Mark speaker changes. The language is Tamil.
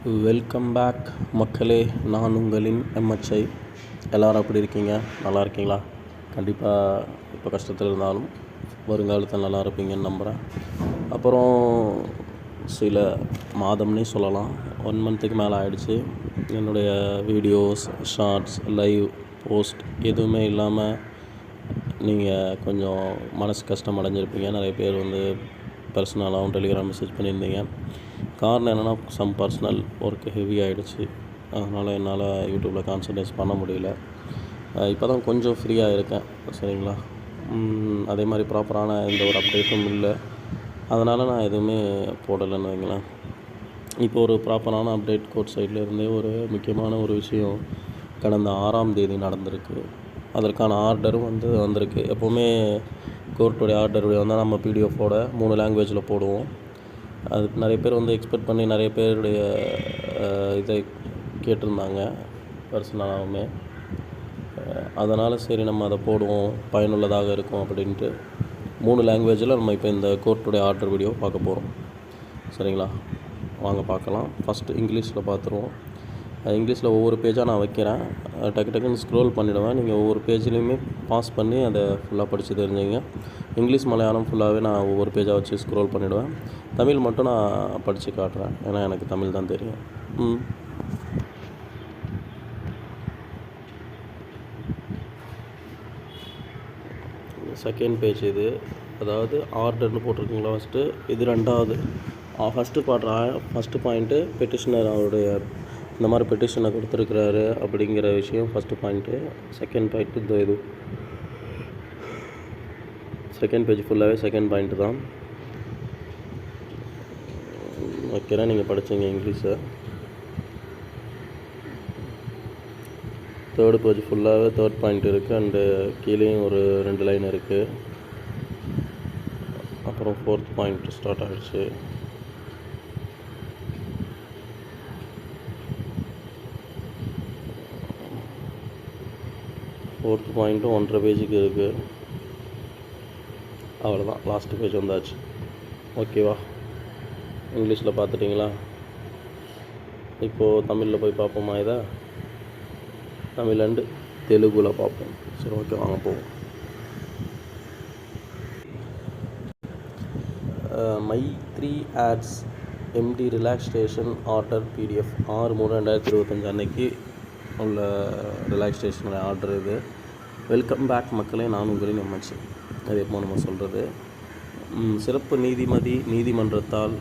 Speaker 1: வெல்கம் பேக் மக்களே. நான் உங்களின் எம்எச்ஐ. எல்லோரும் எப்படி இருக்கீங்க? நல்லா இருக்கீங்களா? கண்டிப்பாக இப்போ கஷ்டத்தில் இருந்தாலும் வருங்காலத்தில் நல்லா இருப்பீங்கன்னு நம்புகிறேன். அப்புறம் சில மாதம்னே சொல்லலாம், 1 மந்த்துக்கு மேலே ஆகிடுச்சு. என்னுடைய வீடியோஸ், ஷார்ட்ஸ், லைவ் போஸ்ட் எதுவுமே இல்லாமல் நீங்கள் கொஞ்சம் மனசு கஷ்டம் அடைஞ்சிருப்பீங்க. நிறைய பேர் பர்சனலாகவும் டெலிகிராம் மெசேஜ் பண்ணியிருந்தீங்க. காரணம் என்னென்னா, சம் பர்சனல் ஒர்க் ஹெவி ஆகிடுச்சு. அதனால் என்னால் யூடியூப்பில் கான்சன்ட்ரேட் பண்ண முடியல. இப்போ தான் கொஞ்சம் ஃப்ரீயாக இருக்கேன். சரிங்களா? அதே மாதிரி ப்ராப்பரான எந்த ஒரு அப்டேட்டும் இல்லை. அதனால் நான் எதுவுமே போடலைன்னு வைங்களேன். இப்போ ஒரு ப்ராப்பரான அப்டேட் கோர்ட் சைட்லேருந்தே ஒரு முக்கியமான ஒரு விஷயம் கடந்த 6ஆம் தேதி நடந்திருக்கு. அதற்கான ஆர்டரும் வந்திருக்கு. எப்போவுமே கோர்ட்டுடைய ஆர்டர் வந்தால் நம்ம பிடிஎஃபோட 3 லாங்குவேஜில் போடுவோம். அது நிறைய பேர் எக்ஸ்பெக்ட் பண்ணி நிறைய பேருடைய இதை கேட்டிருந்தாங்க பர்சனலாகவுமே. அதனால் சரி நம்ம அதை போடுவோம், பயனுள்ளதாக இருக்கும் அப்படின்ட்டு 3 லாங்குவேஜில் நம்ம இப்போ இந்த கோர்ட்டுடைய ஆர்டர் வீடியோ பார்க்க போகிறோம். சரிங்களா? வாங்க பார்க்கலாம். ஃபஸ்ட்டு இங்கிலீஷில் பார்த்துருவோம். இங்கிலீஷில் ஒவ்வொரு பேஜாக நான் வைக்கிறேன். டக்கு டக்குன்னு ஸ்க்ரோல் பண்ணிவிடுவேன். நீங்கள் ஒவ்வொரு பேஜ்லேயுமே பாஸ் பண்ணி அதை ஃபுல்லாக படித்து தெரிஞ்சுங்க. இங்கிலீஷ் மலையாளம் ஃபுல்லாகவே நான் ஒவ்வொரு பேஜாக வச்சு ஸ்க்ரோல் பண்ணிவிடுவேன். தமிழ் மட்டும் நான் படித்து காட்டுறேன், ஏன்னா எனக்கு தமிழ் தான் தெரியும். செகண்ட் பேஜ் இது, அதாவது ஆர்டர்னு போட்டிருக்கீங்களா ஃபஸ்ட்டு. இது 2வது. ஃபஸ்ட்டு பாயிண்ட்டு பெட்டிஷனர் அவருடைய இந்த மாதிரி பெட்டிஷனை கொடுத்துருக்குறாரு அப்படிங்கிற விஷயம் ஃபஸ்ட்டு பாயிண்ட்டு. செகண்ட் பாயிண்ட்டு இது செகண்ட் பேஜ் ஃபுல்லாகவே செகண்ட் பாயிண்ட்டு தான் வைக்கிறேன். நீங்கள் படித்தீங்க இங்கிலீஷை. தேர்டு பேஜ் ஃபுல்லாகவே தேர்ட் பாயிண்ட் இருக்குது. அண்டு கீழேயும் ஒரு 2 லைன் இருக்குது. அப்புறம் 4th பாயிண்ட் ஸ்டார்ட் ஆகிடுச்சு. ஃபோர்த் பாயிண்ட்டும் 1.5 பேஜுக்கு இருக்குது. அவ்வளோதான், லாஸ்ட் பேஜ் வந்தாச்சு. ஓகேவா? இங்கிலீஷில் பார்த்துட்டிங்களா? இப்போது தமிழில் போய் பார்ப்போமா? இதை தமிழ் அண்டு தெலுங்கில் பார்ப்போம். சரி, ஓகே, வாங்க போவோம். மை3 ஆட்ஸ் எம்டி ரிலாக்ஸேஷன் ஆர்டர் பிடிஎஃப் 6/3/2025 அன்னைக்கு உள்ள ரிலாக்ஸேஷன் ஆர்டர் இது. வெல்கம் பேக் மக்களே. நான் உங்களின் எம்எச்ஐ. அது எப்போ நம்ம சொல்கிறது, சிறப்பு நீதிமன்றத்தால்